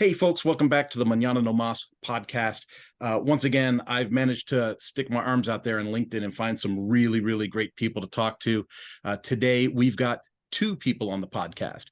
Hey, folks, welcome back to the Manana no Mas podcast. Once again, I've managed to stick my arms out there in LinkedIn and find some really, really great people to talk to. Today, we've got two people on the podcast.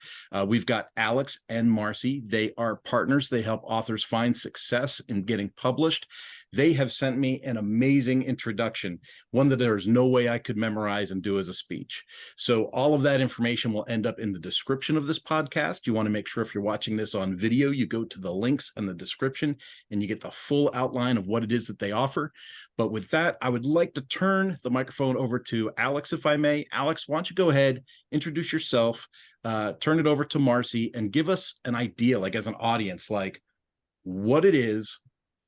We've got Alex and Marcy. They are partners. They help authors find success in getting published. They have sent me an amazing introduction, one that there is no way I could memorize and do as a speech. So all of that information will end up in the description of this podcast. You want to make sure if you're watching this on video, you go to the links in the description and you get the full outline of what it is that they offer. But with that, I would like to turn the microphone over to Alex, if I may. Alex, why don't you go ahead, introduce yourself, turn it over to Marcy, and give us an idea, like as an audience, like what it is,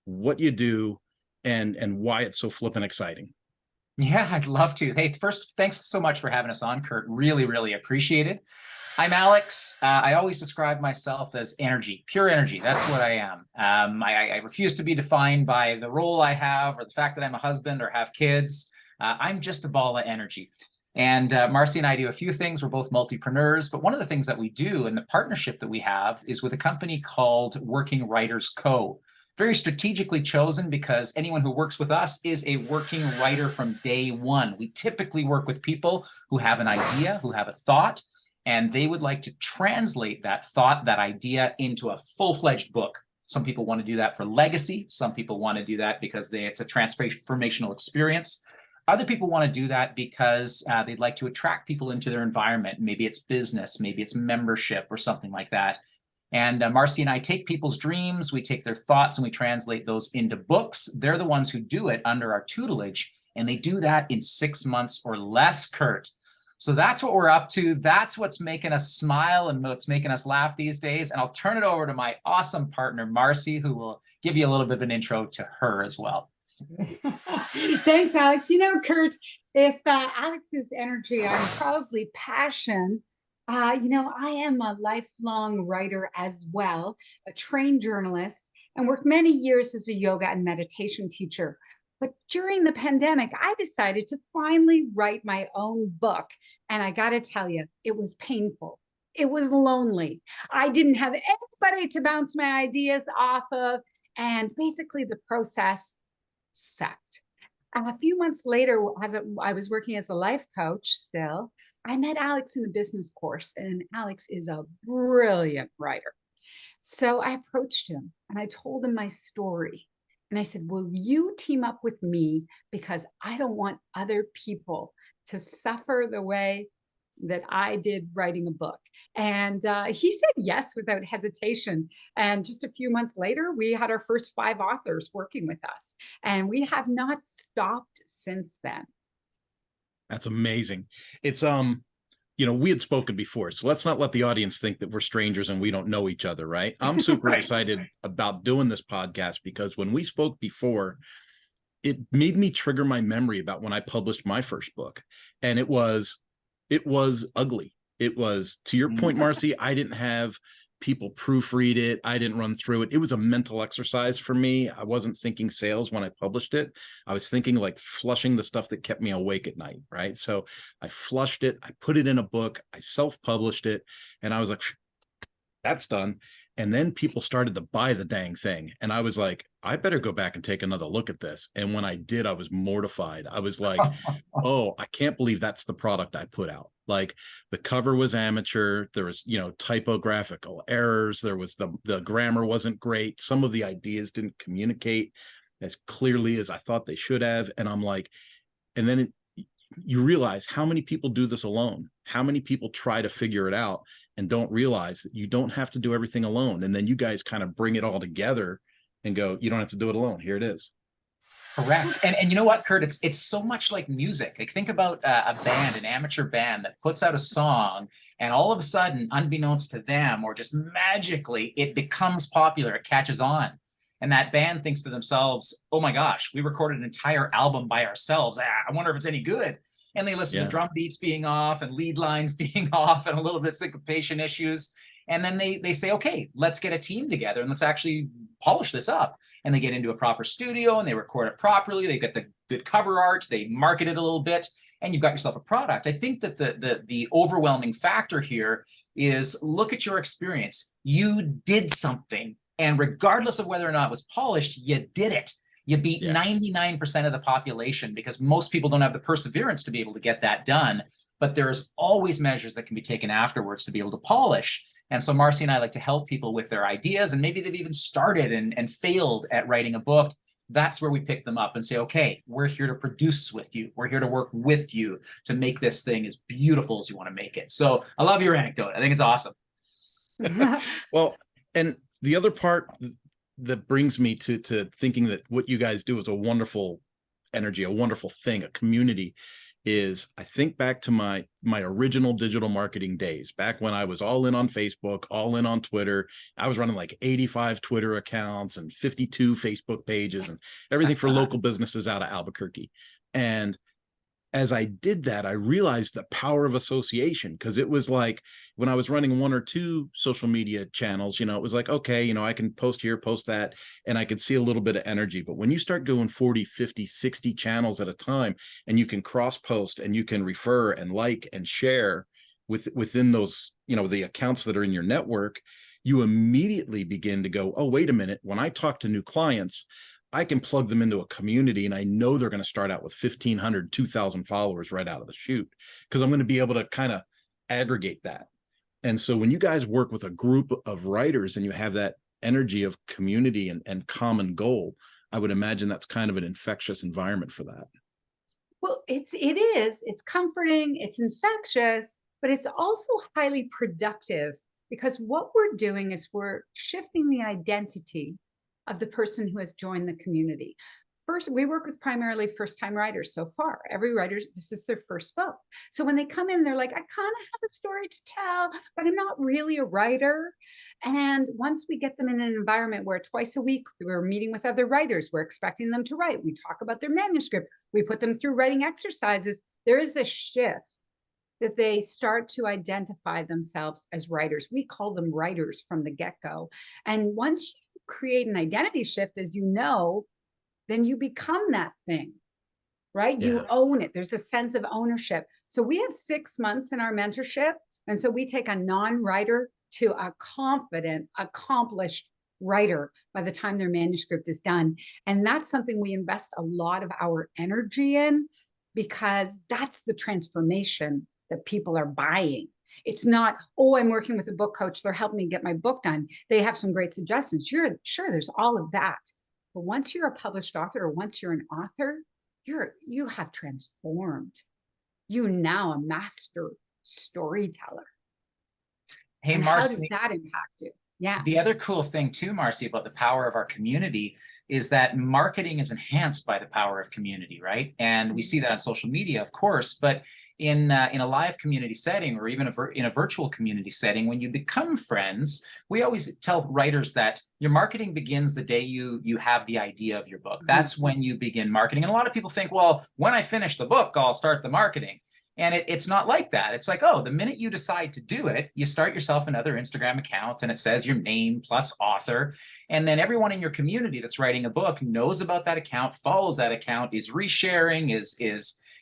what you do, and why it's so flippin' exciting. Yeah, I'd love to. Hey, first, thanks so much for having us on, Kurt. Really, really appreciate it. I'm Alex. I always describe myself as energy, pure energy. That's what I am. I refuse to be defined by the role I have or the fact that I'm a husband or have kids. I'm just a ball of energy. And Marcy and I do a few things. We're both multipreneurs, but one of the things that we do and the partnership that we have is with a company called Working Writers Co. Very strategically chosen because anyone who works with us is a working writer from day one. We typically work with people who have an idea, who have a thought, and they would like to translate that thought, that idea into a full-fledged book. Some people want to do that for legacy. Some people want to do that because it's a transformational experience. Other people want to do that because they'd like to attract people into their environment. Maybe it's business, maybe it's membership or something like that. And Marcy and I take people's dreams, we take their thoughts, and we translate those into books. They're the ones who do it under our tutelage, and they do that in 6 months or less, Kurt. So that's what we're up to. That's what's making us smile and what's making us laugh these days. And I'll turn it over to my awesome partner, Marcy, who will give you a little bit of an intro to her as well. Thanks, Alex. You know, Kurt, if Alex is energy, I'm probably passion. I am a lifelong writer as well, a trained journalist, and worked many years as a yoga and meditation teacher. But during the pandemic, I decided to finally write my own book. And I got to tell you, it was painful. It was lonely. I didn't have anybody to bounce my ideas off of. And basically, the process sucked. A few months later, as I was working as a life coach still, I met Alex in the business course, and Alex is a brilliant writer. So I approached him and I told him my story. And I said, will you team up with me? Because I don't want other people to suffer the way that I did writing a book. And he said yes without hesitation. And just a few months later, we had our first 5 authors working with us. And we have not stopped since then. That's amazing. It's, we had spoken before, so let's not let the audience think that we're strangers and we don't know each other, right? I'm super Right. excited about doing this podcast because when we spoke before, it made me trigger my memory about when I published my first book. And it was ugly. It was, to your point, Marcy, I didn't have people proofread it. I didn't run through it. It was a mental exercise for me. I wasn't thinking sales when I published it. I was thinking like flushing the stuff that kept me awake at night, right? So I flushed it. I put it in a book. I self-published it. And I was like, that's done. And then people started to buy the dang thing. And I was like, I better go back and take another look at this. And when I did, I was mortified. I was like, oh, I can't believe that's the product I put out. Like the cover was amateur. There was, typographical errors. There was the grammar wasn't great. Some of the ideas didn't communicate as clearly as I thought they should have. And I'm like, and then you realize how many people do this alone, how many people try to figure it out and don't realize that you don't have to do everything alone. And then you guys kind of bring it all together and go, you don't have to do it alone. Here it is. Correct. And you know what, Kurt, it's so much like music. Like think about a band, an amateur band that puts out a song and all of a sudden, unbeknownst to them or just magically, it becomes popular, it catches on. And that band thinks to themselves, oh my gosh, we recorded an entire album by ourselves. I wonder if it's any good. And they listen to drum beats being off and lead lines being off and a little bit of syncopation issues. And then they say, okay, let's get a team together and let's actually polish this up. And they get into a proper studio and they record it properly. They get the good cover art, they market it a little bit, and you've got yourself a product. I think that the overwhelming factor here is look at your experience. You did something And regardless of whether or not it was polished, you did it. You beat 99% of the population, because most people don't have the perseverance to be able to get that done. But there's always measures that can be taken afterwards to be able to polish. And so Marcy and I like to help people with their ideas, and maybe they've even started and failed at writing a book. That's where we pick them up and say, okay, we're here to produce with you. We're here to work with you to make this thing as beautiful as you want to make it. So I love your anecdote. I think it's awesome. Well, and the other part that brings me to thinking that what you guys do is a wonderful energy, a wonderful thing, a community, is I think back to my original digital marketing days, back when I was all in on Facebook, all in on Twitter. I was running like 85 Twitter accounts and 52 Facebook pages and everything for local businesses out of Albuquerque. And as I did that, I realized the power of association, because it was like when I was running 1 or 2 social media channels, it was like, okay, I can post here, post that, and I could see a little bit of energy. But when you start going 40, 50, 60 channels at a time, and you can cross post and you can refer and like and share within those, the accounts that are in your network, you immediately begin to go, oh, wait a minute. When I talk to new clients, I can plug them into a community, and I know they're going to start out with 1,500, 2,000 followers right out of the chute, because I'm going to be able to kind of aggregate that. And so when you guys work with a group of writers and you have that energy of community and common goal, I would imagine that's kind of an infectious environment for that. Well, it is. It's comforting, it's infectious, but it's also highly productive, because what we're doing is we're shifting the identity of the person who has joined the community. First, we work with primarily first-time writers so far. Every writer, this is their first book. So when they come in, they're like, I kind of have a story to tell, but I'm not really a writer. And once we get them in an environment where twice a week we're meeting with other writers, we're expecting them to write, we talk about their manuscript, we put them through writing exercises, there is a shift that they start to identify themselves as writers. We call them writers from the get-go. And once you create an identity shift, as you know, then you become that thing, right? Yeah. You own it. There's a sense of ownership. So we have 6 months in our mentorship. And so we take a non-writer to a confident, accomplished writer by the time their manuscript is done. And that's something we invest a lot of our energy in, because that's the transformation that people are buying. It's not, oh, I'm working with a book coach, they're helping me get my book done, they have some great suggestions. Sure, there's all of that. But once you're a published author, or once you're an author, you have transformed. You're now a master storyteller. Hey, and Marcy, how does that impact you? Yeah. The other cool thing too, Marcy, about the power of our community is that marketing is enhanced by the power of community, right? And we see that on social media, of course, but in a live community setting, or even in a virtual community setting, when you become friends, we always tell writers that your marketing begins the day you have the idea of your book. That's when you begin marketing. And a lot of people think, well, when I finish the book, I'll start the marketing. And it's not like that. It's like, oh, the minute you decide to do it, you start yourself another Instagram account, and it says your name plus author. And then everyone in your community that's writing a book knows about that account, follows that account, is resharing,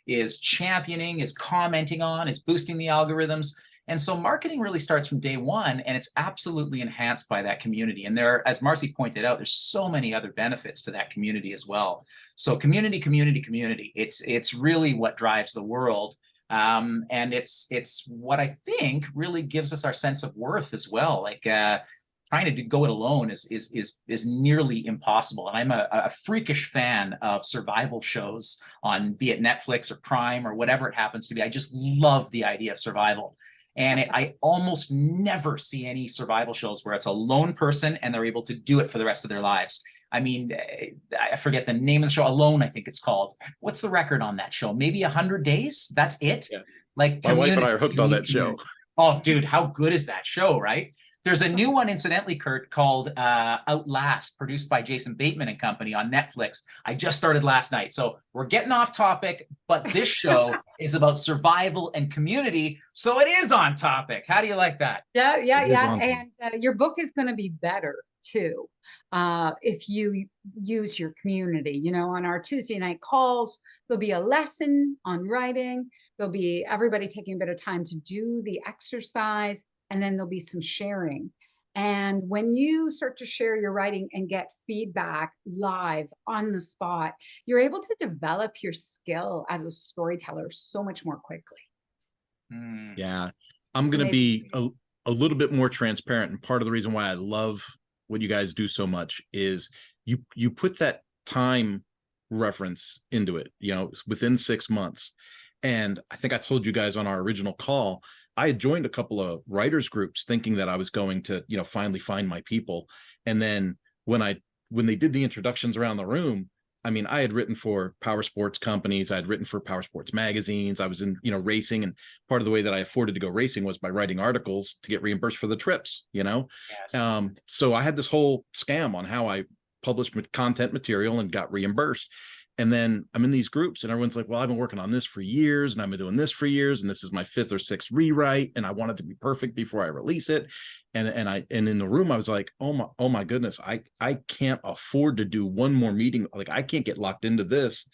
is championing, is commenting on, is boosting the algorithms. And so marketing really starts from day one, and it's absolutely enhanced by that community. And there, as Marcy pointed out, there's so many other benefits to that community as well. So community. It's really what drives the world. And it's what I think really gives us our sense of worth as well. Like trying to go it alone is nearly impossible. And I'm a freakish fan of survival shows on, be it Netflix or Prime or whatever it happens to be. I just love the idea of survival. And I almost never see any survival shows where it's a lone person and they're able to do it for the rest of their lives. I mean, I forget the name of the show. Alone, I think it's called. What's the record on that show? Maybe 100 days? That's it? Yeah. Like my wife and I are hooked on that show. Oh, dude, how good is that show, right? There's a new one, incidentally, Kurt, called Outlast, produced by Jason Bateman and company on Netflix. I just started last night. So we're getting off topic, but this show is about survival and community. So it is on topic. How do you like that? Yeah. And your book is going to be better too, if you use your community. On our Tuesday night calls, there'll be a lesson on writing. There'll be everybody taking a bit of time to do the exercise, and then there'll be some sharing. And when you start to share your writing and get feedback live on the spot, you're able to develop your skill as a storyteller so much more quickly. Yeah. I'm It's going to amazing. be a little bit more transparent. And part of the reason why I love what you guys do so much is you put that time reference into it, within 6 months. And I think I told you guys on our original call, I had joined a couple of writers groups thinking that I was going to, finally find my people. And then when they did the introductions around the room, I mean, I had written for power sports companies. I had written for power sports magazines. I was in, racing. And part of the way that I afforded to go racing was by writing articles to get reimbursed for the trips, Yes. So I had this whole scam on how I published content material and got reimbursed. And then I'm in these groups and everyone's like, well, I've been working on this for years and I've been doing this for years. And this is my 5th or 6th rewrite. And I want it to be perfect before I release it. And in the room, I was like, oh my goodness, I can't afford to do one more meeting. Like I can't get locked into this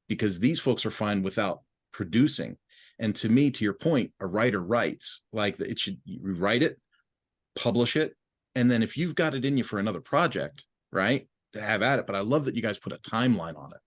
because these folks are fine without producing. And to me, to your point, a writer writes like you write it, publish it. And then if you've got it in you for another project, right, have at it. But I love that you guys put a timeline on it.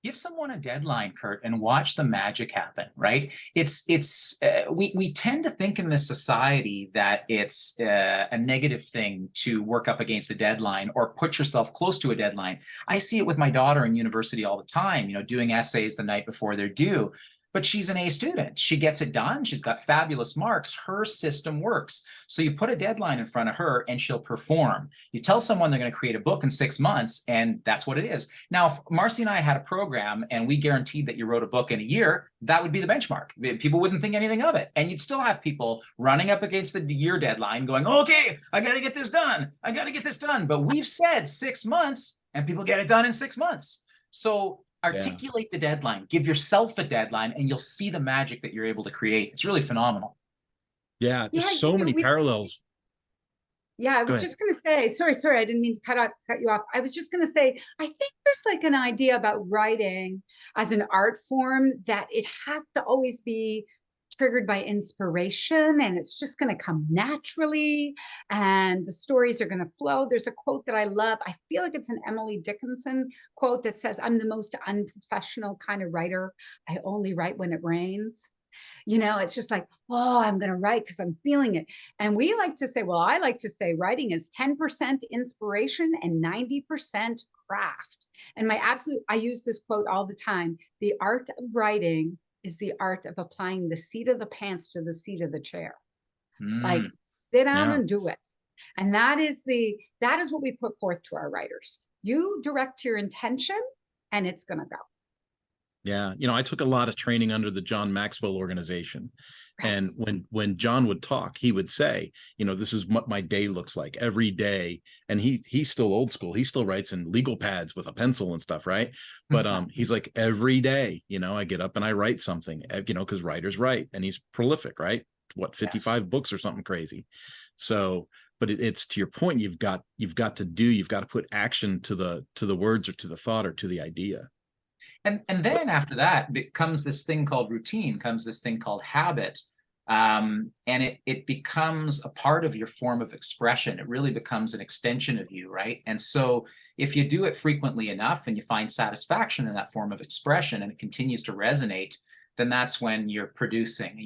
Give someone a deadline, Kurt, and watch the magic happen, right? We tend to think in this society that it's a negative thing to work up against a deadline or put yourself close to a deadline. I see it with my daughter in university all the time, doing essays the night before they're due. But she's an A student. She gets it done. She's got fabulous marks. Her system works. So you put a deadline in front of her and she'll perform. You tell someone they're going to create a book in 6 months and that's what it is. Now, if Marcy and I had a program and we guaranteed that you wrote a book in a year, that would be the benchmark. People wouldn't think anything of it. And you'd still have people running up against the year deadline going, okay, I got to get this done. I got to get this done. But we've said 6 months and people get it done in 6 months. So articulate the deadline, give yourself a deadline, and you'll see the magic that you're able to create. It's really phenomenal. Yeah, there's so many parallels. Yeah, I was just going to say, sorry, I didn't mean to cut you off. I was just going to say, I think there's like an idea about writing as an art form that it has to always be triggered by inspiration and it's just going to come naturally and the stories are going to flow. There's a quote that I love. I feel like it's an Emily Dickinson quote that says, I'm the most unprofessional kind of writer. I only write when it rains. It's just like, oh, I'm going to write because I'm feeling it. And we like to say, well, I like to say writing is 10% inspiration and 90% craft. And I use this quote all the time. The art of writing is the art of applying the seat of the pants to the seat of the chair. Like sit down and do it. And that is what we put forth to our writers. You direct your intention and it's going to go. Yeah. I took a lot of training under the John Maxwell organization. And when John would talk, he would say, this is what my day looks like every day. And he's still old school. He still writes in legal pads with a pencil and stuff. Right. But he's like, every day, I get up and I write something, because writers write, and he's prolific, right? 55 books or something crazy. So, but it's to your point, you've got to put action to the words or to the thought or to the idea. And then after that comes this thing called routine, comes this thing called habit. And it becomes a part of your form of expression. It really becomes an extension of you, right? And so if you do it frequently enough and you find satisfaction in that form of expression and it continues to resonate, then that's when you're producing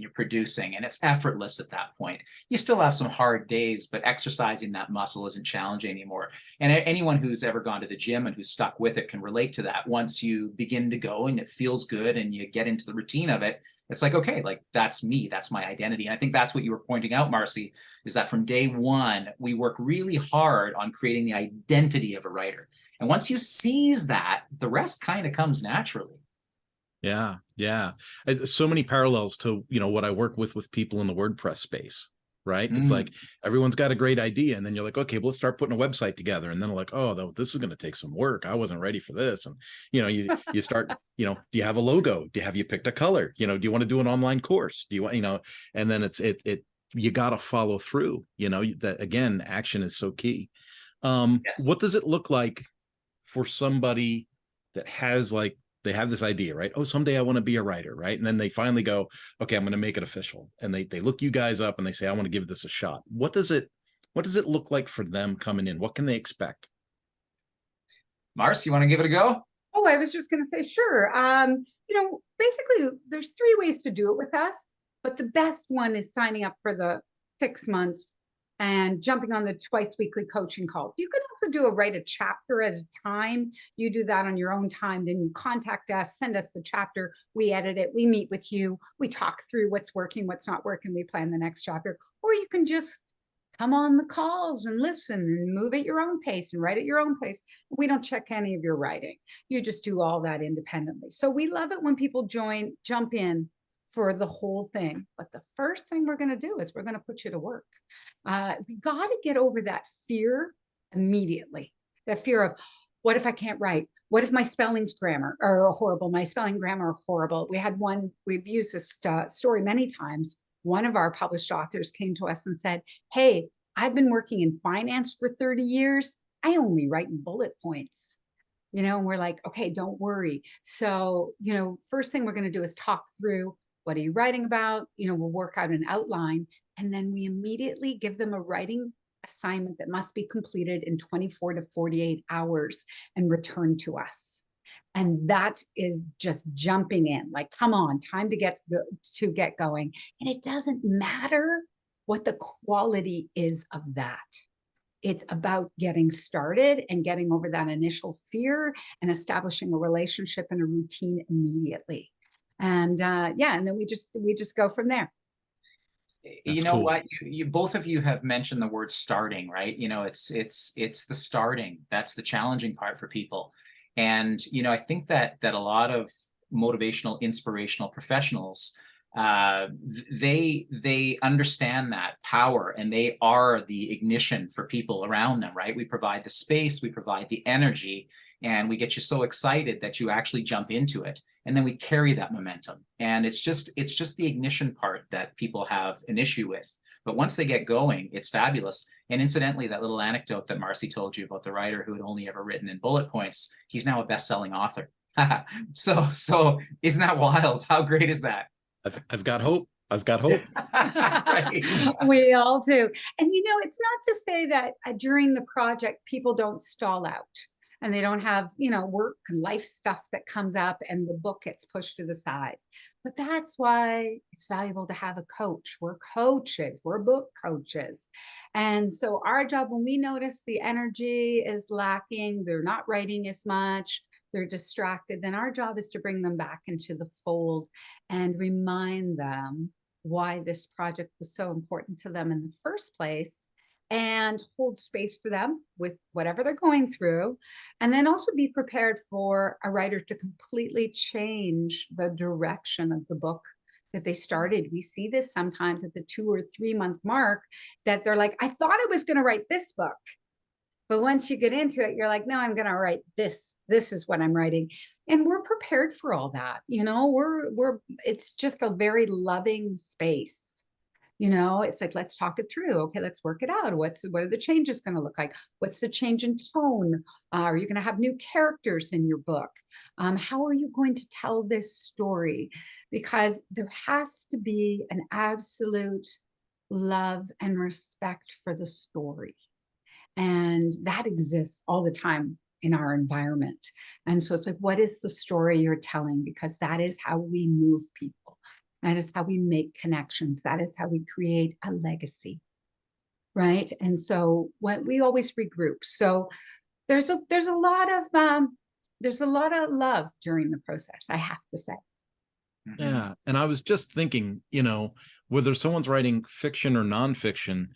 and it's effortless at that point. You still have some hard days, but exercising that muscle isn't challenging anymore. And anyone who's ever gone to the gym and who's stuck with it can relate to that. Once you begin to go and it feels good and you get into the routine of it, it's like, okay, like that's me, that's my identity. And I think that's what you were pointing out, Marcy, is that from day one, we work really hard on creating the identity of a writer. And once you seize that, the rest kind of comes naturally. Yeah. So many parallels to, what I work with people in the WordPress space, right? It's like everyone's got a great idea. And then you're like, okay, well, let's start putting a website together. And then they're like, oh, this is going to take some work. I wasn't ready for this. And, you start, do you have a logo? Have you picked a color? Do you want to do an online course? Do you want, and then you got to follow through, that again, action is so key. What does it look like for somebody that has they have this idea, right? Oh, someday I want to be a writer, right? And then they finally go, okay, I'm going to make it official. And they look you guys up and they say, I want to give this a shot. What does it what does it look like for them coming in? What can they expect? Marcy, you want to give it a go? Oh, I was just going to say, sure. Basically, there's 3 ways to do it with us, but the best one is signing up for the 6 months and jumping on the twice weekly coaching calls. You can also write a chapter at a time. You do that on your own time. Then you contact us, send us the chapter. We edit it. We meet with you. We talk through what's working, what's not working. We plan the next chapter. Or you can just come on the calls and listen and move at your own pace and write at your own pace. We don't check any of your writing. You just do all that independently. So we love it when people jump in for the whole thing. But the first thing we're going to do is we're going to put you to work. We got to get over that fear immediately. That fear of, what if I can't write? What if my spelling's grammar are horrible? My spelling grammar are horrible. We've used this story many times. One of our published authors came to us and said, hey, I've been working in finance for 30 years. I only write in bullet points. And we're like, okay, don't worry. So, first thing we're going to do is talk through, what are you writing about? We'll work out an outline, and then we immediately give them a writing assignment that must be completed in 24 to 48 hours and returned to us. And that is just jumping in, like, come on, time to get going. And it doesn't matter what the quality is of that. It's about getting started and getting over that initial fear and establishing a relationship and a routine immediately. And and then we just go from there. You know what, you both of you have mentioned the word starting, right? It's the starting that's the challenging part for people. And I think that a lot of motivational, inspirational professionals, they understand that power, and they are the ignition for people around them, right? We provide the space, we provide the energy, and we get you so excited that you actually jump into it, and then we carry that momentum. And it's just the ignition part that people have an issue with. But once they get going, it's fabulous. And incidentally, that little anecdote that Marcy told you about the writer who had only ever written in bullet points, he's now a best-selling author. So isn't that wild? How great is that? I've got hope. I've got hope. Right. We all do. And it's not to say that during the project, people don't stall out and they don't have, work and life stuff that comes up and the book gets pushed to the side. But that's why it's valuable to have a coach. We're coaches, we're book coaches. And so our job, when we notice the energy is lacking, they're not writing as much, they're distracted, then our job is to bring them back into the fold and remind them why this project was so important to them in the first place, and hold space for them with whatever they're going through. And then also be prepared for a writer to completely change the direction of the book that they started. We see this sometimes at the 2 or 3 month mark, that they're like, I thought I was going to write this book. But once you get into it, you're like, no, I'm going to write this. This is what I'm writing. And we're prepared for all that. It's just a very loving space. It's like, let's talk it through. Okay, let's work it out. What are the changes going to look like? What's the change in tone? Are you going to have new characters in your book? How are you going to tell this story? Because there has to be an absolute love and respect for the story. And that exists all the time in our environment. And so it's like, what is the story you're telling? Because that is how we move people. That is how we make connections. That is how we create a legacy, right? And so we always regroup. So there's a lot of love during the process, I have to say. Yeah, and I was just thinking, whether someone's writing fiction or nonfiction,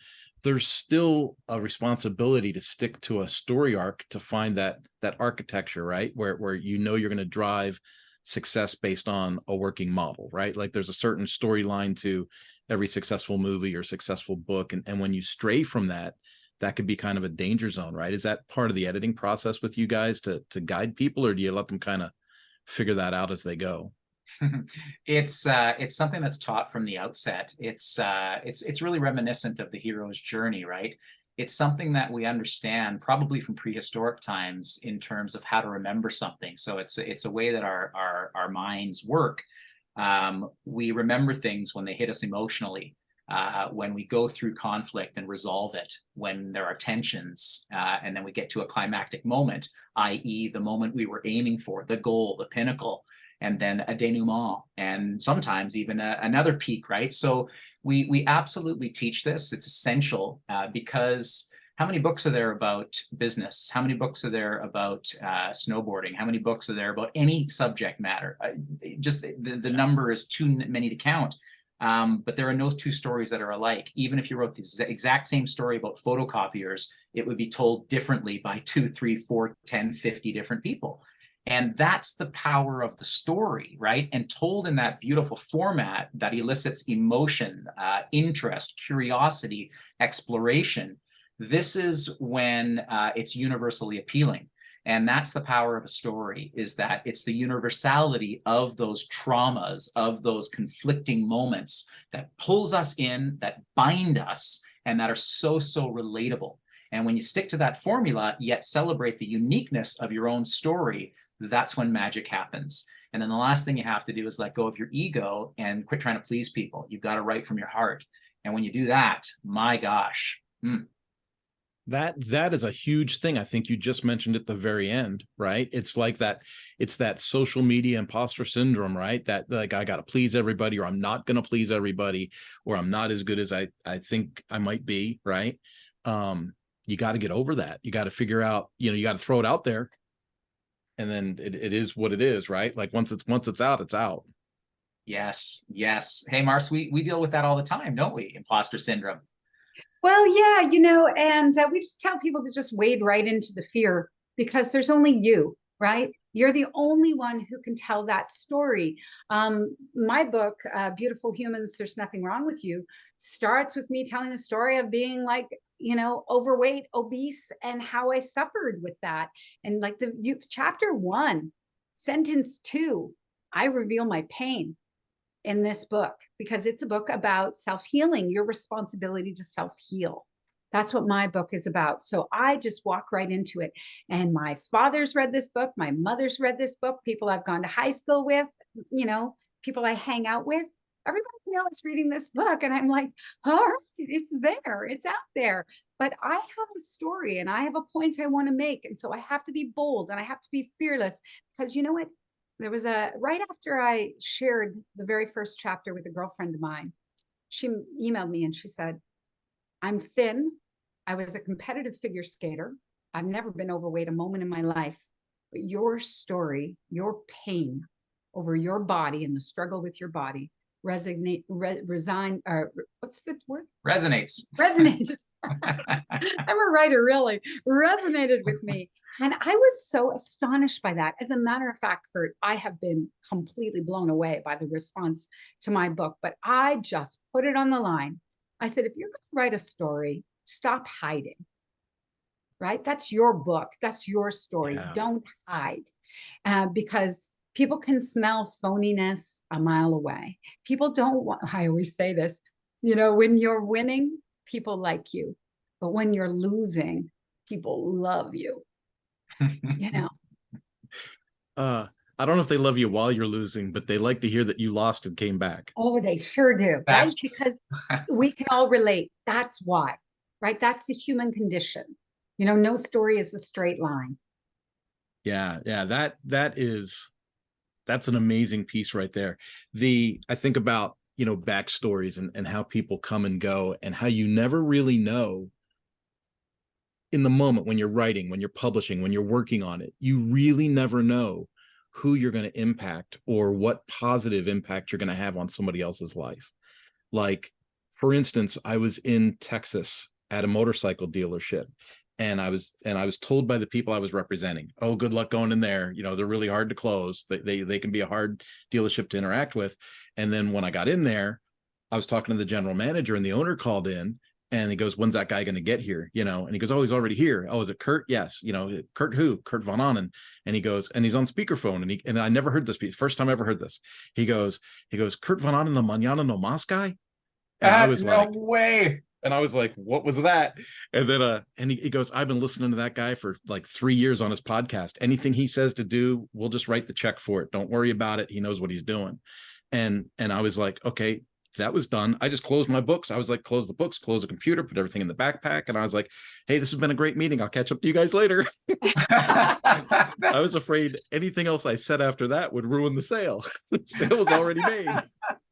there's still a responsibility to stick to a story arc to find that architecture, right? Where you're going to drive success based on a working model, right? Like there's a certain storyline to every successful movie or successful book. And when you stray from that could be kind of a danger zone, right? Is that part of the editing process with you guys to guide people, or do you let them kind of figure that out as they go? It's something that's taught from the outset. It's really reminiscent of the hero's journey, right? It's something that we understand probably from prehistoric times in terms of how to remember something. So it's a way that our minds work. We remember things when they hit us emotionally. when we go through conflict and resolve it, when there are tensions, and then we get to a climactic moment, i.e. the moment we were aiming for, the goal, the pinnacle, and then a denouement, and sometimes even another peak, right? So we absolutely teach this. It's essential, because how many books are there about business? How many books are there about snowboarding? How many books are there about any subject matter? Just the number is too many to count. But there are no two stories that are alike. Even if you wrote the exact same story about photocopiers, it would be told differently by 2, 3, 4, 10, 50 different people. And that's the power of the story, right? And told in that beautiful format that elicits emotion, interest, curiosity, exploration. This is when it's universally appealing. And that's the power of a story, is that it's the universality of those traumas, of those conflicting moments that pulls us in, that bind us, and that are so, so relatable. And when you stick to that formula, yet celebrate the uniqueness of your own story, that's when magic happens. And then the last thing you have to do is let go of your ego and quit trying to please people. You've got to write from your heart. And when you do that, my gosh. That is a huge thing. I think you just mentioned at the very end, right? It's like that, it's that social media imposter syndrome, right? That like, I got to please everybody, or I'm not going to please everybody, or I'm not as good as I think I might be, right? You got to get over that. You got to figure out, you got to throw it out there, and then it is what it is, right? Like once it's out, it's out. Yes. Hey, Marcy, we deal with that all the time, don't we? Imposter syndrome. Well, yeah, and we just tell people to just wade right into the fear, because there's only you, right? You're the only one who can tell that story. My book, Beautiful Humans, There's Nothing Wrong with You, starts with me telling the story of being like, overweight, obese, and how I suffered with that. And like chapter 1, sentence 2, I reveal my pain in this book, because it's a book about self-healing, your responsibility to self-heal. That's what my book is about. So I just walk right into it. And my father's read this book. My mother's read this book. People I've gone to high school with, people I hang out with. Everybody is reading this book. And I'm like, all right, it's there. It's out there. But I have a story and I have a point I want to make. And so I have to be bold and I have to be fearless, because you know what? There was right after I shared the very first chapter with a girlfriend of mine, she emailed me and she said, I'm thin. I was a competitive figure skater. I've never been overweight a moment in my life. But your story, your pain over your body and the struggle with your body what's the word? Resonated. I'm a writer, really. Resonated with me. And I was so astonished by that. As a matter of fact, Kurt, I have been completely blown away by the response to my book, but I just put it on the line. I said, if you're going to write a story, stop hiding, right? That's your book. That's your story. Yeah. Don't hide, because people can smell phoniness a mile away. People don't want, I always say this, when you're winning, people like you, but when you're losing, people love you. I don't know if they love you while you're losing, but they like to hear that you lost and came back. Oh, they sure do, right? Because we can all relate. That's why, right? That's the human condition. No story is a straight line. Yeah. That's an amazing piece right there. I think about, backstories and how people come and go, and how you never really know in the moment when you're writing, when you're publishing, when you're working on it, you really never know who you're going to impact or what positive impact you're going to have on somebody else's life. Like, for instance, I was in Texas at a motorcycle dealership, and I was told by the people I was representing, oh, good luck going in there. They're really hard to close. They can be a hard dealership to interact with. And then when I got in there, I was talking to the general manager, and the owner called in, and he goes, when's that guy going to get here? And he goes, oh, he's already here. Oh, is it Kurt? Yes. Kurt who? Kurt Von Onen. And he goes, and he's on speakerphone, and I never heard this piece. First time I ever heard this. He goes, Kurt Von Onen, the Manana no Mas guy? And I was like, no way. And I was like, what was that? And then and he goes, I've been listening to that guy for like 3 years on his podcast. Anything he says to do, we'll just write the check for it. Don't worry about it. He knows what he's doing. And I was like, okay, that was done. I just closed my books. I was like, close the books, close the computer, put everything in the backpack. And I was like, hey, this has been a great meeting. I'll catch up to you guys later. I was afraid anything else I said after that would ruin the sale. The sale was already made.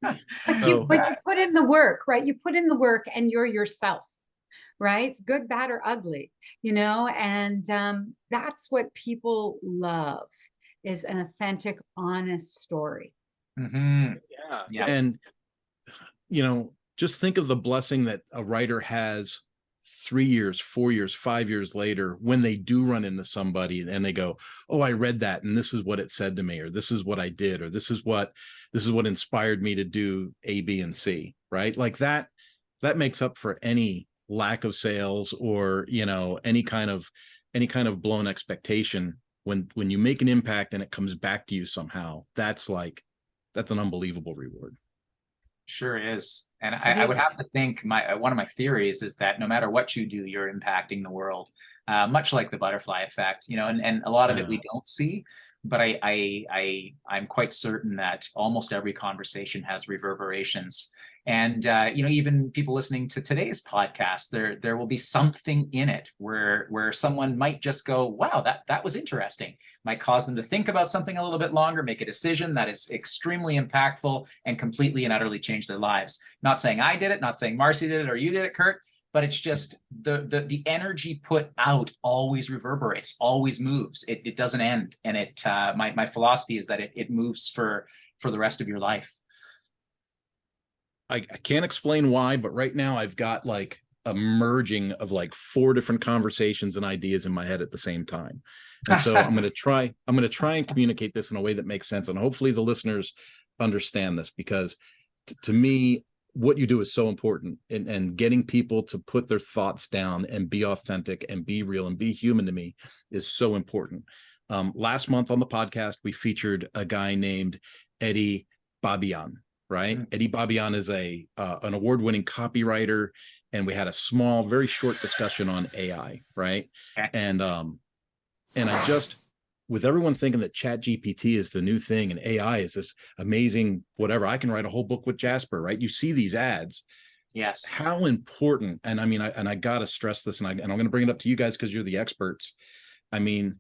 But you put in the work, right? You put in the work and you're yourself, right? It's good, bad, or ugly, and that's what people love, is an authentic, honest story. Mm-hmm. Yeah. And, just think of the blessing that a writer has 3 years, 4 years, 5 years later, when they do run into somebody and they go, oh, I read that and this is what it said to me, or this is what I did, or this is what inspired me to do A, B, and C, right? Like that makes up for any lack of sales or, any kind of blown expectation. When you make an impact and it comes back to you somehow, that's an unbelievable reward. Sure is. And I would have to think one of my theories is that no matter what you do, you're impacting the world, much like the butterfly effect, and a lot of it we don't see, but I'm quite certain that almost every conversation has reverberations. And, even people listening to today's podcast, there will be something in it where someone might just go, wow, that was interesting. Might cause them to think about something a little bit longer, make a decision that is extremely impactful and completely and utterly change their lives. Not saying I did it, not saying Marcy did it or you did it, Kurt, but it's just the energy put out always reverberates, always moves. It doesn't end. And my philosophy is that it moves for the rest of your life. I can't explain why, but right now I've got like a merging of like 4 different conversations and ideas in my head at the same time. And so I'm going to try and communicate this in a way that makes sense. And hopefully the listeners understand this, because to me, what you do is so important, and getting people to put their thoughts down and be authentic and be real and be human to me is so important. Last month on the podcast, we featured a guy named Eddie Babian. Right. Mm-hmm. Eddie Babian is an award-winning copywriter, and we had a small, very short discussion on AI. Right. Okay. And I just, with everyone thinking that ChatGPT is the new thing and AI is this amazing, whatever, I can write a whole book with Jasper, right? You see these ads. Yes. How important. And I mean, I got to stress this, and I'm going to bring it up to you guys because you're the experts. I mean,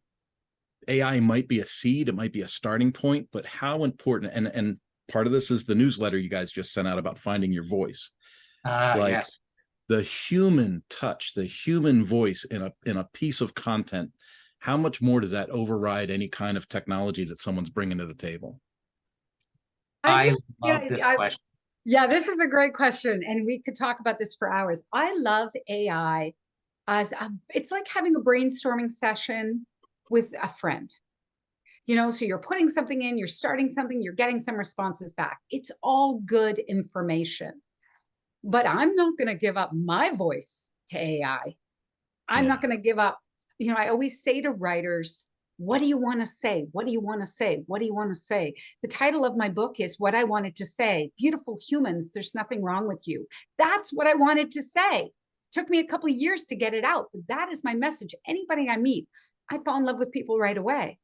AI might be a seed, it might be a starting point, but how important, and part of this is the newsletter you guys just sent out about finding your voice. Yes. The human touch, the human voice in a piece of content. How much more does that override any kind of technology that someone's bringing to the table? I love this question. Yeah, this is a great question, and we could talk about this for hours. I love AI as it's like having a brainstorming session with a friend. So you're putting something in, you're starting something, you're getting some responses back. It's all good information. But I'm not going to give up my voice to AI. I'm not going to give up. I always say to writers, what do you want to say? What do you want to say? What do you want to say? The title of my book is What I Wanted to Say. Beautiful humans, there's nothing wrong with you. That's what I wanted to say. It took me a couple of years to get it out, but that is my message. Anybody I meet, I fall in love with people right away.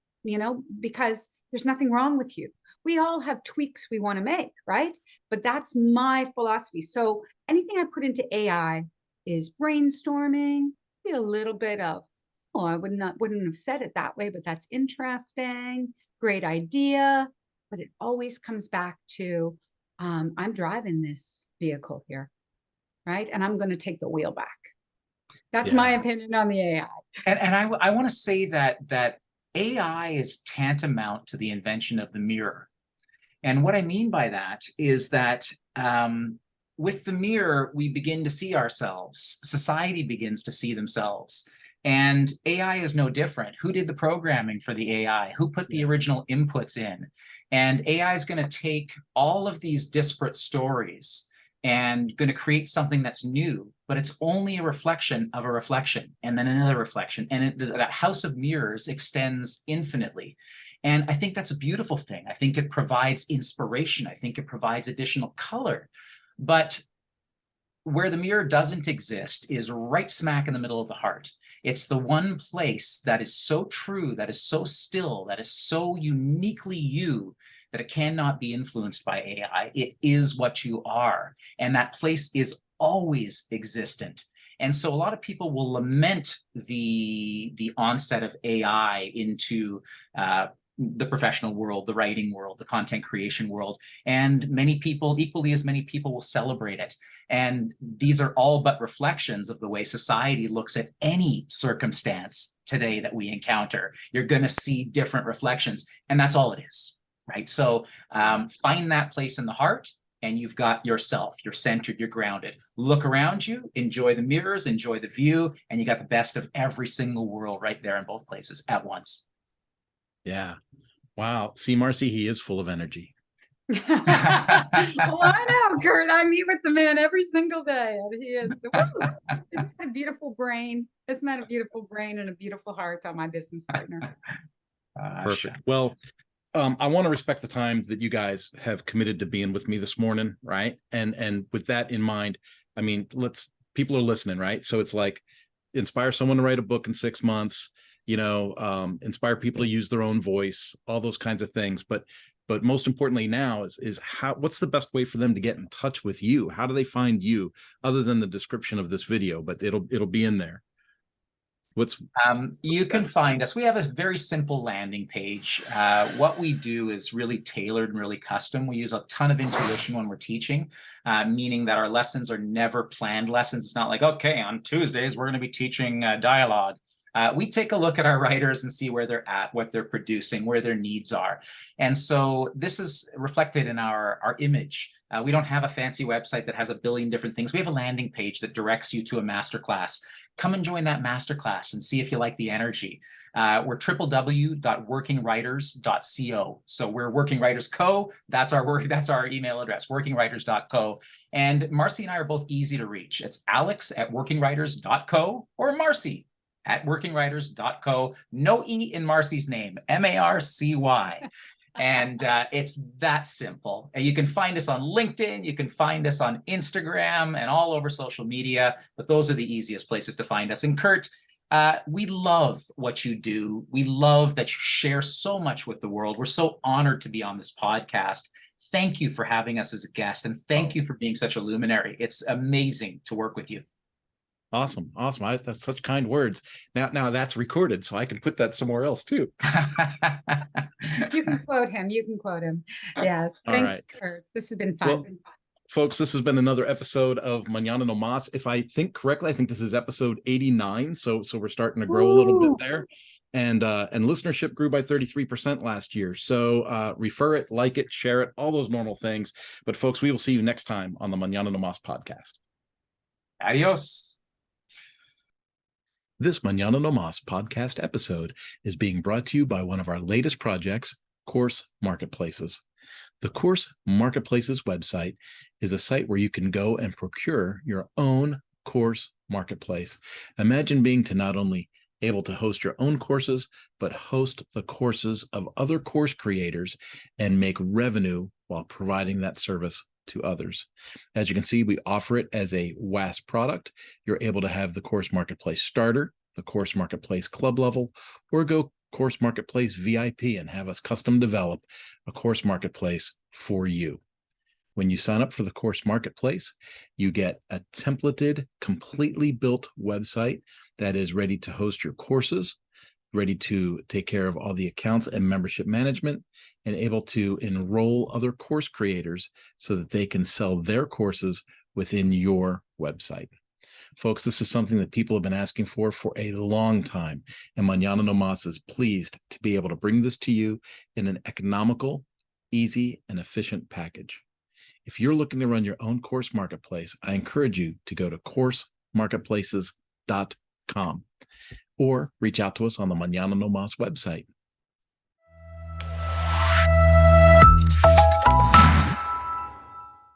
Because there's nothing wrong with you. We all have tweaks we want to make, right? But that's my philosophy. So anything I put into AI is brainstorming, a little bit of, I wouldn't have said it that way, but that's interesting, great idea. But it always comes back to, I'm driving this vehicle here, right? And I'm going to take the wheel back. That's my opinion on the AI. And I want to say that AI is tantamount to the invention of the mirror. And what I mean by that is that with the mirror, we begin to see ourselves. Society begins to see themselves. And AI is no different. Who did the programming for the AI? Who put the original inputs in? And AI is going to take all of these disparate stories and going to create something that's new, but it's only a reflection of a reflection, and then another reflection. And that house of mirrors extends infinitely. And I think that's a beautiful thing. I think it provides inspiration. I think it provides additional color. But where the mirror doesn't exist is right smack in the middle of the heart. It's the one place that is so true, that is so still, that is so uniquely you, that it cannot be influenced by AI. It is what you are. And that place is always existent. And so a lot of people will lament the onset of AI into the professional world, the writing world, the content creation world. And many people, equally as many people, will celebrate it. And these are all but reflections of the way society looks at any circumstance today that we encounter. You're going to see different reflections, and that's all it is, right? So find that place in the heart, and you've got yourself. You're centered, you're grounded. Look around you, enjoy the mirrors, enjoy the view, and you got the best of every single world right there in both places at once. Yeah. Wow. See, Marcy, he is full of energy. Well, I know, Kurt. I meet with the man every single day, and he is. Isn't that a beautiful brain? Isn't that a beautiful brain and a beautiful heart on my business partner? Perfect. Well, I want to respect the time that you guys have committed to being with me this morning, right? And with that in mind, I mean, people are listening, right? So it's like, inspire someone to write a book in 6 months, inspire people to use their own voice, all those kinds of things. But most importantly now is what's the best way for them to get in touch with you? How do they find you, other than the description of this video? But it'll be in there. You can find us. We have a very simple landing page. What we do is really tailored and really custom. We use a ton of intuition when we're teaching, meaning that our lessons are never planned lessons. It's not like, okay, on Tuesdays, we're going to be teaching dialogue. We take a look at our writers and see where they're at, what they're producing, where their needs are. And so this is reflected in our image. We don't have a fancy website that has a billion different things. We have a landing page that directs you to a masterclass. Come and join that masterclass and see if you like the energy. We're www.workingwriters.co. So we're Working Writers Co. That's our email address, workingwriters.co. And Marcy and I are both easy to reach. It's alex@workingwriters.co or Marcy at workingwriters.co. No E in Marcy's name, Marcy. And it's that simple. And you can find us on LinkedIn, you can find us on Instagram and all over social media, but those are the easiest places to find us. And Kurt, we love what you do. We love that you share so much with the world. We're so honored to be on this podcast. Thank you for having us as a guest, and thank you for being such a luminary. It's amazing to work with you. Awesome. That's such kind words. Now that's recorded, so I can put that somewhere else too. You can quote him. Yes. Thanks, Kurt. This has been fun. Well, folks, this has been another episode of Manana no Mas. If I think correctly, I think this is episode 89. So we're starting to grow a little bit there. And listenership grew by 33% last year. So refer it, like it, share it, all those normal things. But folks, we will see you next time on the Manana no Mas podcast. Adios. This Manana no Mas podcast episode is being brought to you by one of our latest projects, Course Marketplaces. The Course Marketplaces website is a site where you can go and procure your own course marketplace. Imagine being to not only able to host your own courses, but host the courses of other course creators and make revenue while providing that service to others. As you can see, we offer it as a WAS product. You're able to have the Course Marketplace Starter, the Course Marketplace Club level, or go Course Marketplace VIP and have us custom develop a course marketplace for you. When you sign up for the Course Marketplace, you get a templated, completely built website that is ready to host your courses, ready to take care of all the accounts and membership management, and able to enroll other course creators so that they can sell their courses within your website. Folks, this is something that people have been asking for a long time, and Manana no Mas is pleased to be able to bring this to you in an economical, easy, and efficient package. If you're looking to run your own course marketplace, I encourage you to go to coursemarketplaces.com or reach out to us on the Manana no Mas website.